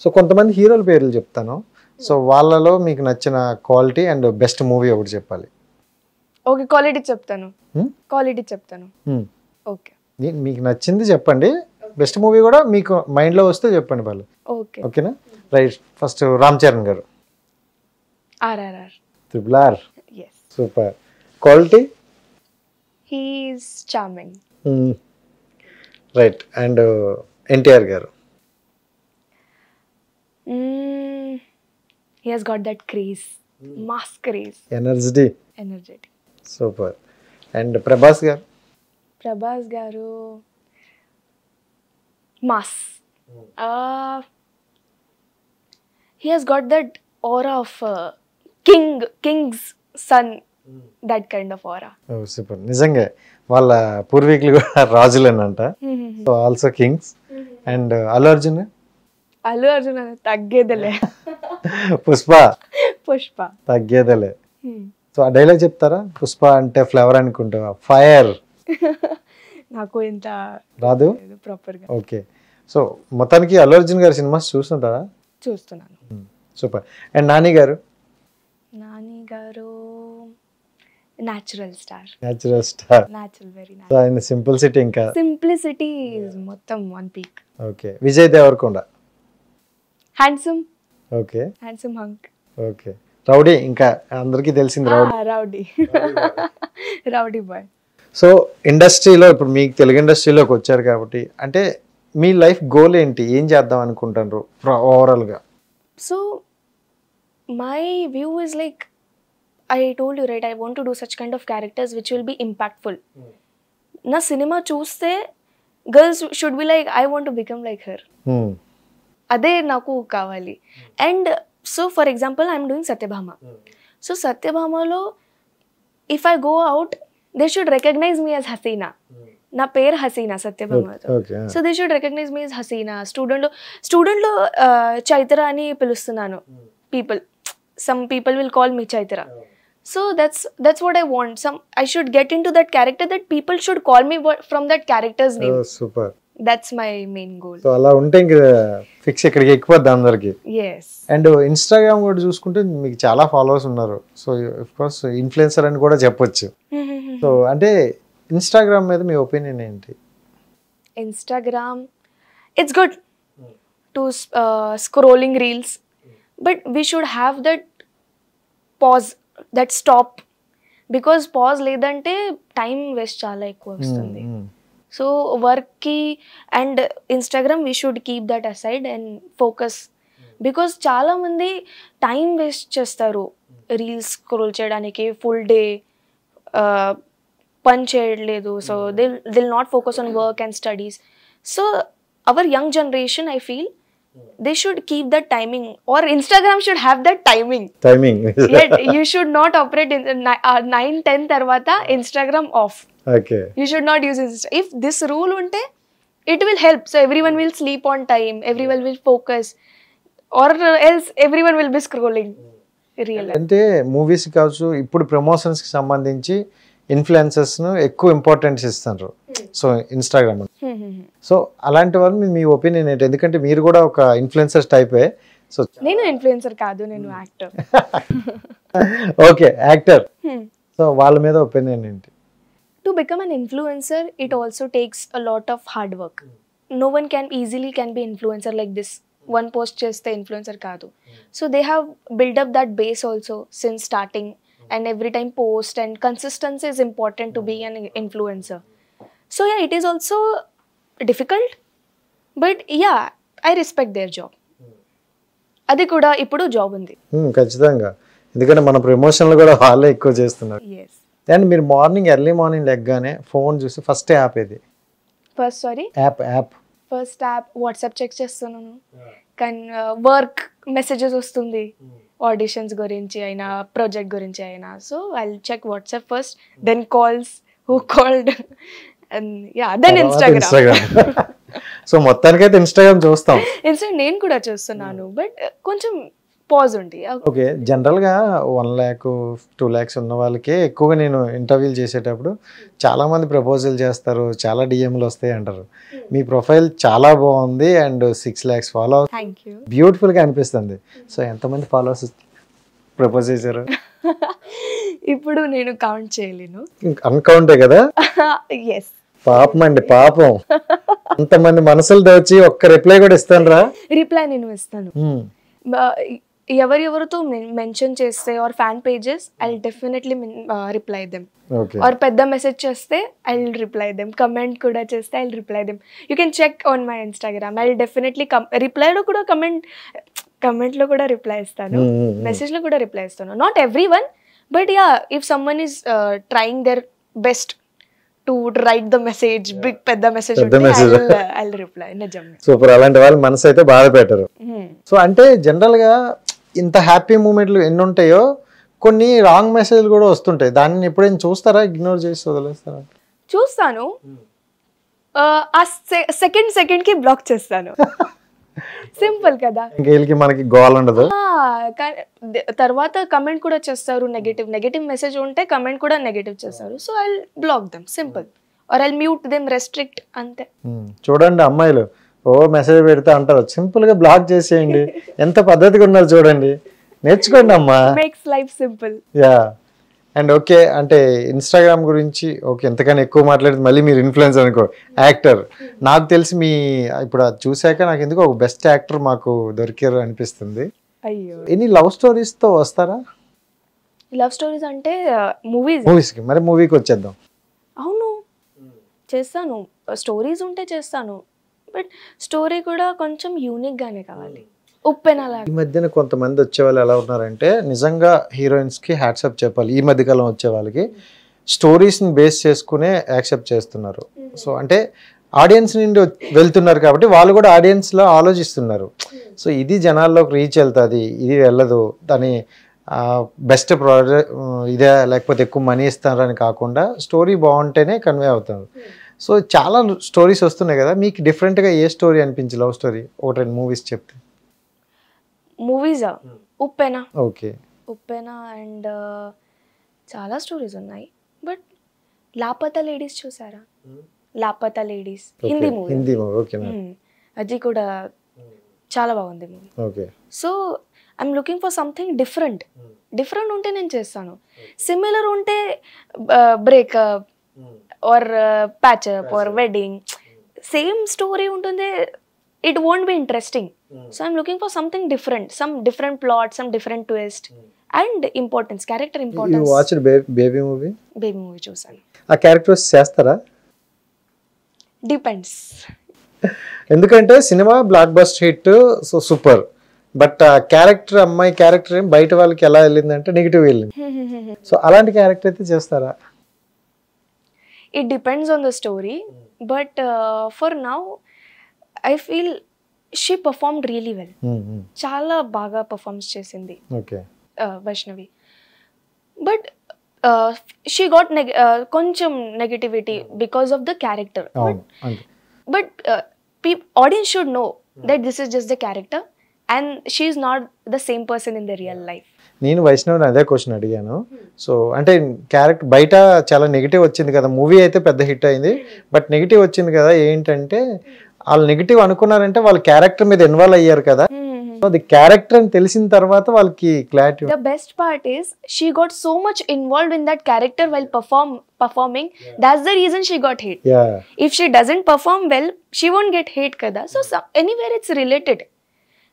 So కొంతమంది హీరోల పేర్లు చెప్తాను, సో వాళ్ళలో మీకు నచ్చిన క్వాలిటీ అండ్ బెస్ట్ మూవీ ఒకటి చెప్పాలి. ఓకే, క్వాలిటీ చెప్తాను. క్వాలిటీ చెప్తాను. ఓకే, మీకు నచ్చింది చెప్పండి, బెస్ట్ మూవీ కూడా మీకు మైండ్లో వస్తే చెప్పండి వాళ్ళు. ఓకే, ఓకేనా? రైట్. ఫస్ట్ రామ్ చరణ్ గారు. RRR. RRR. Yes. Super. Quality? He is charming. Right. And NTR గారు. He has got that craze, mass craze. Energetic. Super. And Prabhas గారు. ప్రభాస్ గారు mass. He has got that aura of king's son, that kind of aura. Oh super. నిజంగా వాళ్ళ పూర్వీకులు కూడా రాజులేనంట, so also kings. And Allu Arjun తగ్గేదలే. పుష్ప తగ్గేదలే. సో ఆ డైలాగ్ చెప్తారా? పుష్ప అంటే ఫ్లవర్ అనుకుంటా, ఫైర్. నాకు ఇంత రాదు ప్రాపర్ గా. ఓకే. సో మొత్తానికి అల్లు అర్జున్ గారి సినిమాస్ చూస్తుంటారా? చూస్తున్నాను. Super. And Nani garu. Natural star. Very so ఆయన సింప్లిసిటీ, ఇంకా సింప్లిసిటీ ఇస్ మొత్తం one peak. Okay. Vijay Deverakonda. Handsome. Okay. Handsome hunk. Okay. Rowdy, ఇంకా అందరికీ తెలిసింది రౌడీ బాయ్. సో ఇండస్ట్రీలో ఇప్పుడు మీకు తెలుగు ఇండస్ట్రీలోకి వచ్చారు కాబట్టి, అంటే మీ లైఫ్ గోల్ ఏంటి, ఏం చేద్దాం అనుకుంటారు ఓవరాల్గా? So my view is like, I told you, right, I want to do such kind of characters which will be impactful. Na cinema చూస్తే girls should be like, I want to become like her. అదే నాకు కావాలి. And so for example I'm doing Satyabhama. So సత్యభామలో if I go out, they should recognise me as Haseena. నా పేరు హసీనా సత్యభామతో. So they should recognise me as Haseena. స్టూడెంట్లో చైత్ర అని పిలుస్తున్నాను. Some people will call me Chaitra. So that's what I want. I should get into that character, that people should call me from that character's name. Oh, super. That's my main goal. So అలా ఉంటే ఇంక fix ఇక్కడికి ఎక్కిపోద్ది అందరికి. Yes. And Instagram కూడా చూసుకుంటే మీకు చాలా followers ఉన్నారు. సో ఆఫ్ కోర్స్ ఇన్ఫ్లుయెన్సర్ అని కూడా చెప్పొచ్చు. సో అంటే ఇన్స్టాగ్రామ్ మీద మీ ఒపీనియన్ ఏంటి? Instagram, it's good to scrolling reels, but we should have that pause, that stop, because pause లేదంటే టైం వేస్ట్ చాలా ఎక్కువ వస్తుంది. సో వర్క్కి and Instagram we should keep that aside and focus, because చాలామంది time waste చేస్తారు reels scroll చేయడానికి. Full day పని చేయట్లేదు. So they'll not focus on work and studies. So our young generation, I feel they should keep that timing, or Instagram should have that timing. Yet you should not operate in 9-10 tarvata Instagram off. Okay. You should not use Insta. If this rule unte, it will help. So everyone will sleep on time, everyone will focus, or else everyone will be scrolling. Real. అంటే movies కావచ్చు, ఇప్పుడు promotions కి సంబంధించి influencers ను ఎక్కువ importance ఇస్తారు. So Instagram. So అలాంటి వాళ్ళు మీ ఒపీనియన్ ఏంటి? ఎందుకంటే మీరు కూడా ఒక ఇన్ఫ్లుయెన్సర్ టైపే. సో నేను ఇన్ఫ్లుయెన్సర్ కాదు, నేను యాక్టర్. Okay, actor. సో వాళ్ళ మీద ఒపీనియన్ ఏంటి? To become an influencer, it also takes a lot of hard work. No one can be influencer like this. One post cheste influencer kaadu. So they have built up that base also since starting, and every time post, and consistency is important to be an influencer. So yeah, it is also difficult, but yeah, I respect their job. అది కూడా ఇప్పుడు job ఉంది. ఖచ్చితంగా, ఎందుకంటే మన ప్రమోషన్లు కూడా వాళ్ళే ఎక్కువ చేస్తున్నారు. Yes. అండ్ మీరు ఎర్లీ మార్నింగ్ లెగ్గానే ఫోన్ చూసి ఫస్ట్ యాప్ ఏది? ఫస్ట్ యాప్ వాట్సాప్ చెక్ చేస్తున్నాను. కానీ వర్క్ మెసేజెస్ వస్తుంది, ఆడిషన్స్ గురించి అయినా ప్రాజెక్ట్ గురించి అయినా. So I check WhatsApp first, then calls, who called, and yeah then Instagram. So మొత్తానికైతే ఇన్స్టాగ్రామ్ చూస్తాం. నేను కూడా చూస్తున్నాను, బట్ కొంచెం పాజ్ ఉండి ఓకే, జనరల్గా 1 lakh 2 lakhs ఉన్న వాళ్ళకే ఎక్కువగా నేను ఇంటర్వ్యూలు చేసేటప్పుడు చాలామంది ప్రపోజల్ చేస్తారు, చాలా డిఎంలు వస్తాయి అంటారు. మీ ప్రొఫైల్ చాలా బాగుంది and 6 lakhs followers thank you. బ్యూటిఫుల్గా అనిపిస్తుంది. సో ఎంతమంది ఫాలోవర్స్ ప్రపోజ్ చేశారు? ఇప్పుడు నేను కౌంట్ చేయలేను. అన్కౌంటే కదా. ఎస్. పాపం అండి, పాపం. అంతమంది మనసులు దోచి ఒక్క రిప్లై కూడా ఇస్తాను రా. రిప్లై నేను ఇస్తాను. ఎవరెవరితో మెన్షన్ చేస్తే or fan pages I definitely reply them. Or పెద్ద మెసేజ్ చేస్తే ఐ రిప్లై దెమ్. కమెంట్ కూడా చేస్తే I reply them. You can check on my Instagram. I definitely రిప్లైలో కూడా కమెంట్లో కూడా రిప్లై ఇస్తాను, మెసేజ్లో కూడా రిప్లై ఇస్తాను. Not every one, but yeah, if someone is trying their best to write the message, big పెద్ద మెసేజ్ ఐ రిప్లై. నిజంగా సూపర్. అలాంటి వాళ్ళు మనసు అయితే బాధ పెట్టరు. సో అంటే జనరల్ గా ఇంత హ్యాపీ మూమెంట్లు ఎన్ని ఉంటాయో కొన్ని రాంగ్ మెసేజ్లు కూడా వస్తుంటాయి. దాన్ని ఎప్పుడైనా చూస్తారా, ఇగ్నోర్ చేసి వదిలేస్తారా? చూస్తాను, ఆ సెకండ్ కి బ్లాక్ చేస్తాను. సింపుల్ కదా. ఇంకేళ్ళకి మనకి గోల్ ఉండదు. తర్వాత కమెంట్ కూడా చేస్తారు నెగటివ్ మెసేజ్ ఉంటే కమెంట్ కూడా నెగటివ్ చేస్తారు. So I block them, simple. Or I mute them, restrict, అంతే. చూడండి అమ్మాయిలు ఓ మెసేజ్ పెడితే అంటారు సింపుల్ గా బ్లాక్ చేసేయండి. ఎంత పద్ధతిగా ఉన్నారు చూడండి, నేర్చుకోండి అమ్మా. Makes life simple. Yeah. And okay, అంటే ఇన్స్టాగ్రామ్ గురించి ఓకే, ఎంతకన్నా ఎక్కువ మాట్లాడేది మళ్ళీ మీరు ఇన్ఫ్లుయెన్సర్ అనుకో, యాక్టర్. నాకు తెలిసి మీ ఇప్పుడు అది చూసాక నాకు ఎందుకు ఒక బెస్ట్ యాక్టర్ మాకు దొరికారు అనిపిస్తుంది. అయ్యో, ఎన్ని లవ్ స్టోరీస్ తో వస్తారా? లవ్ స్టోరీస్ అంటే మూవీస్కి. మరి మూవీకి వచ్చేద్దాం. అవును, చేస్తాను. స్టోరీస్ ఉంటే చేస్తాను, బట్ స్టోరీ కూడా కొంచెం యూనిక్ గానే కావాలి. ఉప్పెనలా. ఈ మధ్యన కొంతమంది వచ్చేవాళ్ళు ఎలా ఉన్నారంటే, నిజంగా హీరోయిన్స్ కి హ్యాట్సప్ చెప్పాలి. ఈ మధ్యకాలం వచ్చే వాళ్ళకి స్టోరీస్ ని బేస్ చేసుకునే యాక్సెప్ట్ చేస్తున్నారు. సో అంటే ఆడియన్స్ నుండి వెళ్తున్నారు కాబట్టి వాళ్ళు కూడా ఆడియన్స్ లో ఆలోచిస్తున్నారు. సో ఇది జనాల్లోకి రీచ్ వెళ్తుంది, ఇది వెళ్ళదు, దాని బెస్ట్ ప్రోడక్ట్ ఇదే లేకపోతే ఎక్కువ మనీ ఇస్తారని కాకుండా స్టోరీ బాగుంటేనే కన్వే అవుతారు. సో చాలా స్టోరీస్ వస్తున్నాయి కదా, మీకు డిఫరెంట్గా ఏ స్టోరీ అనిపించి లవ్ స్టోరీ ఒక 2 మూవీస్ చెప్తే? మూవీసా? ఉప్పెన. ఓకే, ఉప్పెన అండ్ చాలా స్టోరీస్ ఉన్నాయి. బట్ లాపతా లేడీస్ చూసారా? Laapataa ladies Hindi movie. Okay. అది కూడా చాలా బాగుంది movie. Okay. So I'm looking for something different. Different ఉంటే నేను చేస్తాను. సిమిలర్ ఉంటే breakup or patchup or wedding, same story ఉంటుంది, it won't be interesting. So I'm looking for something different, some different plot, some different twist, and importance, character importance. You watched baby movie? Baby movie చూసాను. ఆ characters చేస్తారా? Depends. ఎందుకంటే cinema block buster hit, so super. But ఆ character, అమ్మాయి character బయట వాళ్ళకి ఎలా వెళ్ళిందంటే నెగిటివ్ వెళ్ళింది. సో అలాంటి క్యారెక్టర్ అయితే చేస్తారా? It depends on the story, but for now I feel she performed really well. చాలా బాగా పర్ఫార్మెన్స్ చేసింది వైష్ణవి. బట్ she got కొంచెం negativity because of the character. But audience should know that this is just the character and she is not the same person in the real life. నేను వైష్ణవిని అదే question అడిగాను. So అంటే character బయట చాలా negative వచ్చింది కదా, movie అయితే పెద్ద హిట్ అయింది, బట్ నెగిటివ్ వచ్చింది కదా. ఏంటంటే వాళ్ళు నెగిటివ్ అనుకున్నారంటే వాళ్ళ క్యారెక్టర్ మీద ఇన్వాల్వ్ అయ్యారు కదా. సో అది క్యారెక్టర్ అని తెలిసిన తర్వాత వాళ్ళకి clarity. The best part is she got so much involved in that character while performing. That's the reason she got hate. If she doesn't perform well, she won't get hate kada. So anywhere it's related.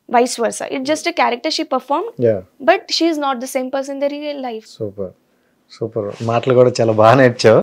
Vice versa. It's just a character she performed. But she is not the same person in the real life. Super. మాటలు కూడా చాలా బాగా నేర్చావు.